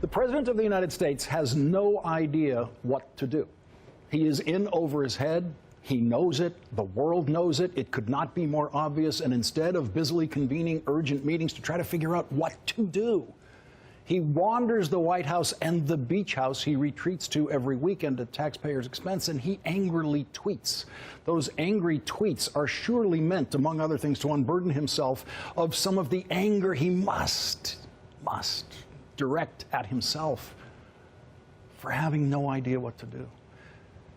The President of the United States has no idea what to do. He is in over his head. He knows it. The world knows it. It could not be more obvious. And instead of busily convening urgent meetings to try to figure out what to do, he wanders the White House and the beach house he retreats to every weekend at taxpayers' expense, and he angrily tweets. Those angry tweets are surely meant, among other things, to unburden himself of some of the anger he must direct at himself for having no idea what to do.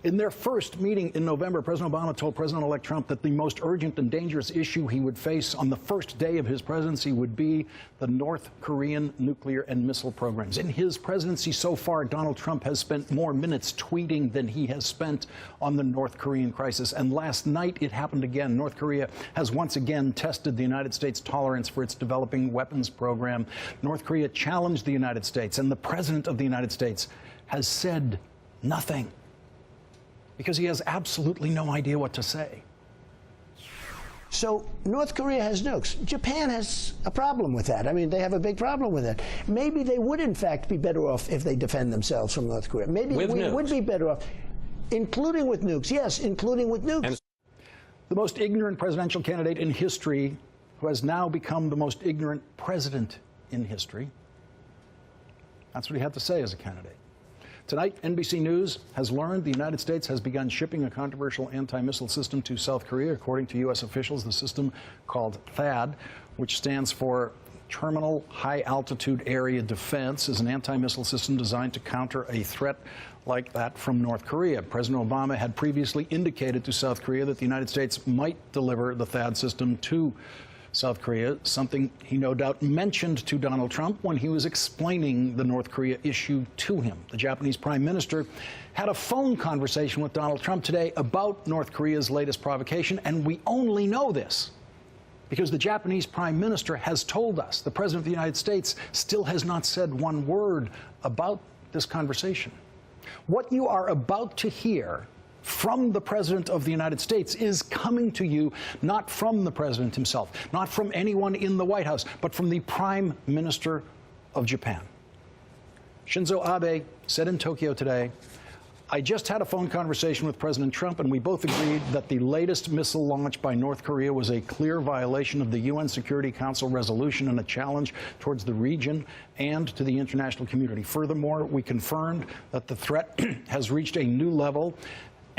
In their first meeting in November, President Obama told President-elect Trump that the most urgent and dangerous issue he would face on the first day of his presidency would be the North Korean nuclear and missile programs. In his presidency so far, Donald Trump has spent more minutes tweeting than he has spent on the North Korean crisis. And last night, it happened again. North Korea has once again tested the United States' tolerance for its developing weapons program. North Korea challenged the United States, and the President of the United States has said nothing, because he has absolutely no idea what to say. So North Korea has nukes. Japan has a problem with that. I mean, they have a big problem with it. Maybe they would, in fact, be better off if they defend themselves from North Korea. Maybe we would be better off, including with nukes. Yes, including with nukes. The most ignorant presidential candidate in history, who has now become the most ignorant president in history. That's what he had to say as a candidate. Tonight, NBC News has learned the United States has begun shipping a controversial anti-missile system to South Korea. According to U.S. officials, the system, called THAAD, which stands for Terminal High Altitude Area Defense, is an anti-missile system designed to counter a threat like that from North Korea. President Obama had previously indicated to South Korea that the United States might deliver the THAAD system to South Korea, something he no doubt mentioned to Donald Trump when he was explaining the North Korea issue to him. The Japanese Prime Minister had a phone conversation with Donald Trump today about North Korea's latest provocation, and we only know this because the Japanese Prime Minister has told us the President of the United States still has not said one word about this conversation. What you are about to hear from the President of the United States is coming to you not from the President himself, not from anyone in the White House, but from the Prime Minister of Japan. Shinzo Abe said in Tokyo today, "I just had a phone conversation with President Trump, and we both agreed that the latest missile launch by North Korea was a clear violation of the UN Security Council resolution and a challenge towards the region and to the international community. Furthermore, we confirmed that the threat has reached a new level."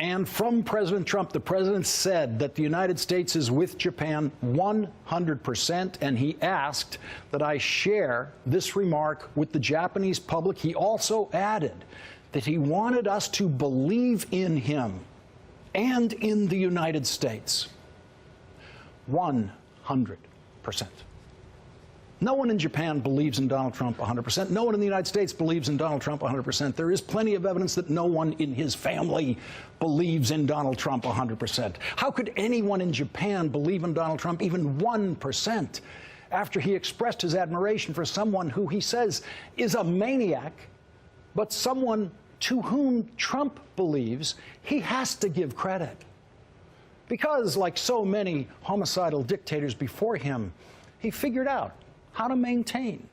And from President Trump, the president said that the United States is with Japan 100%, and he asked that I share this remark with the Japanese public. He also added that he wanted us to believe in him and in the United States 100%. No one in Japan believes in Donald Trump 100%. No one in the United States believes in Donald Trump 100%. There is plenty of evidence that no one in his family believes in Donald Trump 100%. How could anyone in Japan believe in Donald Trump even 1% after he expressed his admiration for someone who he says is a maniac, but someone to whom Trump believes he has to give credit? Because, like so many homicidal dictators before him, he figured out how to maintain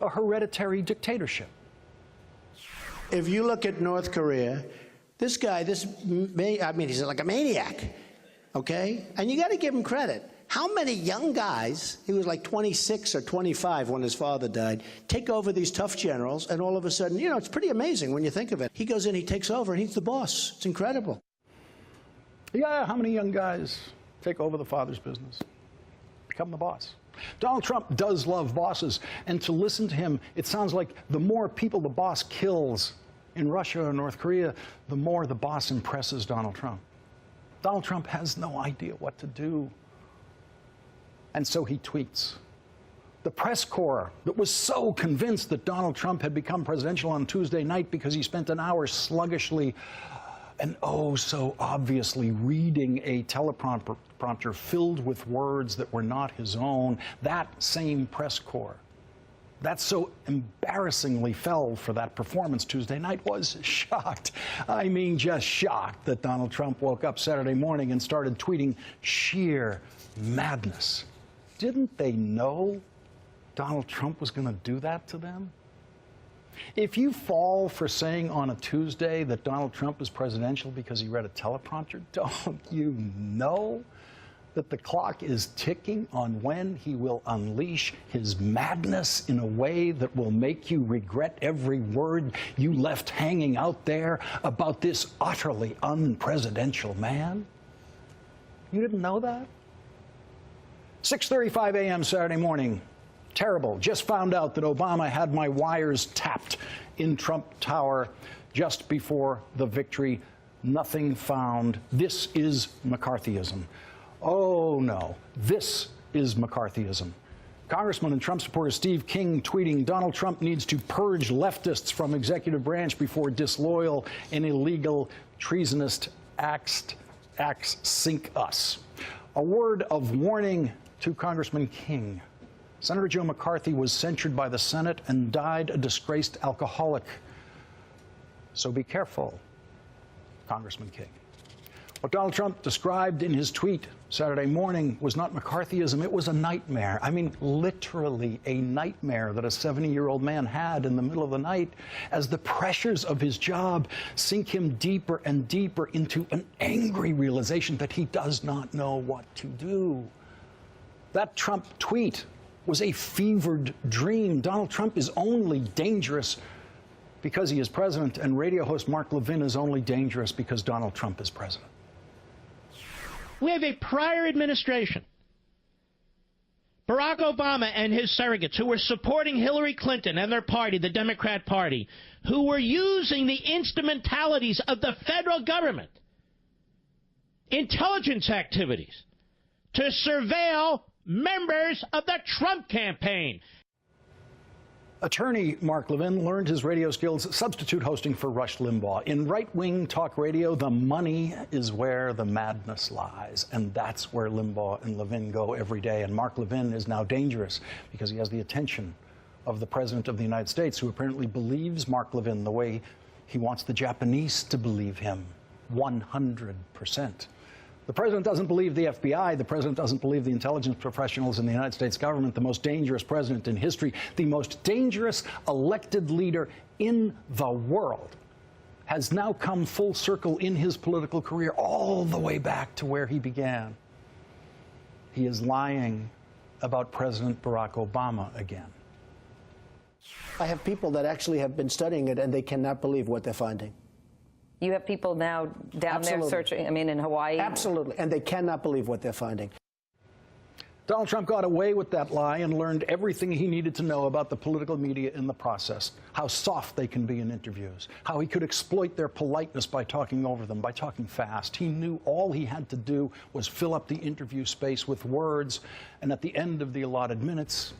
a hereditary dictatorship. If you look at North Korea, this guy, he's like a maniac, okay? And you got to give him credit. How many young guys, he was like 26 or 25 when his father died, take over these tough generals, and all of a sudden, you know, it's pretty amazing when you think of it. He goes in, he takes over, and he's the boss. It's incredible. Yeah, how many young guys take over the father's business, become the boss? Donald Trump does love bosses, and to listen to him, it sounds like the more people the boss kills in Russia or North Korea, the more the boss impresses Donald Trump. Donald Trump has no idea what to do, and so he tweets. The press corps that was so convinced that Donald Trump had become presidential on Tuesday night because he spent an hour sluggishly and oh so obviously reading a teleprompter filled with words that were not his own, that same press corps that so embarrassingly fell for that performance Tuesday night was shocked. I mean, just shocked that Donald Trump woke up Saturday morning and started tweeting sheer madness. Didn't they know Donald Trump was going to do that to them? If you fall for saying on a Tuesday that Donald Trump is presidential because he read a teleprompter, don't you know that the clock is ticking on when he will unleash his madness in a way that will make you regret every word you left hanging out there about this utterly unpresidential man? You didn't know that? 6:35 a.m. Saturday morning. Terrible. Just found out that Obama had my wires tapped in Trump Tower just before the victory. Nothing found. This is McCarthyism. Oh, no. This is McCarthyism. Congressman and Trump supporter Steve King tweeting, Donald Trump needs to purge leftists from executive branch before disloyal and illegal treasonous acts sink us. A word of warning to Congressman King. Senator Joe McCarthy was censured by the Senate and died a disgraced alcoholic. So be careful, Congressman King. What Donald Trump described in his tweet Saturday morning was not McCarthyism, it was a nightmare. I mean, literally a nightmare that a 70-year-old man had in the middle of the night as the pressures of his job sink him deeper and deeper into an angry realization that he does not know what to do. That Trump tweet was a fevered dream. Donald Trump is only dangerous because he is president, and radio host Mark Levin is only dangerous because Donald Trump is president. We have a prior administration, Barack Obama and his surrogates, who were supporting Hillary Clinton and their party, the Democrat Party, who were using the instrumentalities of the federal government, intelligence activities, to surveil members of the Trump campaign. Attorney Mark Levin learned his radio skills substitute hosting for Rush Limbaugh. In right-wing talk radio, the money is where the madness lies, and that's where Limbaugh and Levin go every day. And Mark Levin is now dangerous because he has the attention of the President of the United States, who apparently believes Mark Levin the way he wants the Japanese to believe him, 100%. The president doesn't believe the FBI. The president doesn't believe the intelligence professionals in the United States government. The most dangerous president in history, the most dangerous elected leader in the world, has now come full circle in his political career all the way back to where he began. He is lying about President Barack Obama again. I have people that actually have been studying it, and they cannot believe what they're finding. You have people now down there searching, I mean, in Hawaii? Absolutely, and they cannot believe what they're finding. Donald Trump got away with that lie and learned everything he needed to know about the political media in the process, how soft they can be in interviews, how he could exploit their politeness by talking over them, by talking fast. He knew all he had to do was fill up the interview space with words, and at the end of the allotted minutes,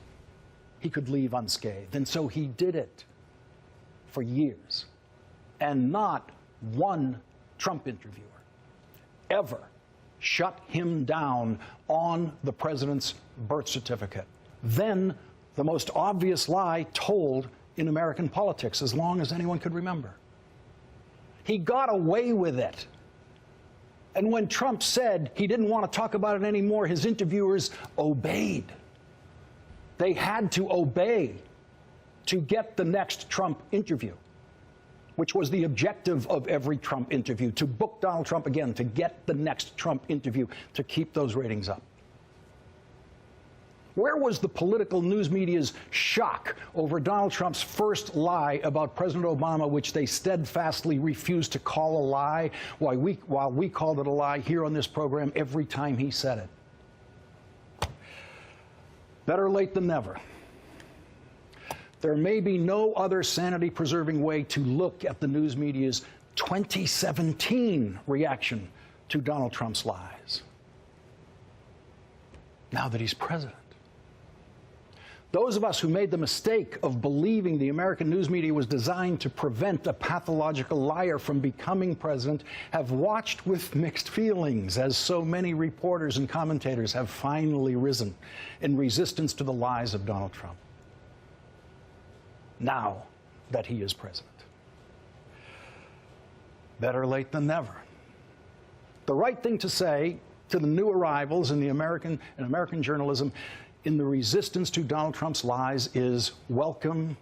he could leave unscathed. And so he did it for years, and not one Trump interviewer ever shut him down on the president's birth certificate. Then the most obvious lie told in American politics, as long as anyone could remember. He got away with it. And when Trump said he didn't want to talk about it anymore, his interviewers obeyed. They had to obey to get the next Trump interview, which was the objective of every Trump interview, to book Donald Trump again, to get the next Trump interview, to keep those ratings up. Where was the political news media's shock over Donald Trump's first lie about President Obama, which they steadfastly refused to call a lie, while we called it a lie here on this program every time he said it? Better late than never. There may be no other sanity-preserving way to look at the news media's 2017 reaction to Donald Trump's lies, now that he's president. Those of us who made the mistake of believing the American news media was designed to prevent a pathological liar from becoming president have watched with mixed feelings as so many reporters and commentators have finally risen in resistance to the lies of Donald Trump, now that he is president. Better late than never. The right thing to say to the new arrivals in American journalism in the resistance to Donald Trump's lies is welcome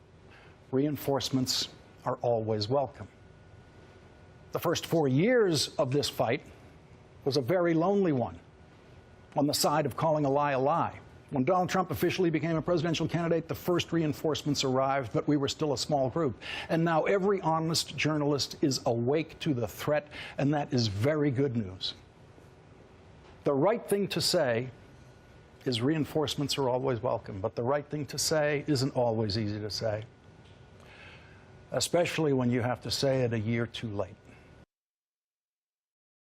reinforcements are always welcome. The first 4 years of this fight was a very lonely one, on the side of calling a lie a lie. When Donald Trump officially became a presidential candidate, the first reinforcements arrived, but we were still a small group. And now every honest journalist is awake to the threat, and that is very good news. The right thing to say is reinforcements are always welcome, but the right thing to say isn't always easy to say, especially when you have to say it a year too late.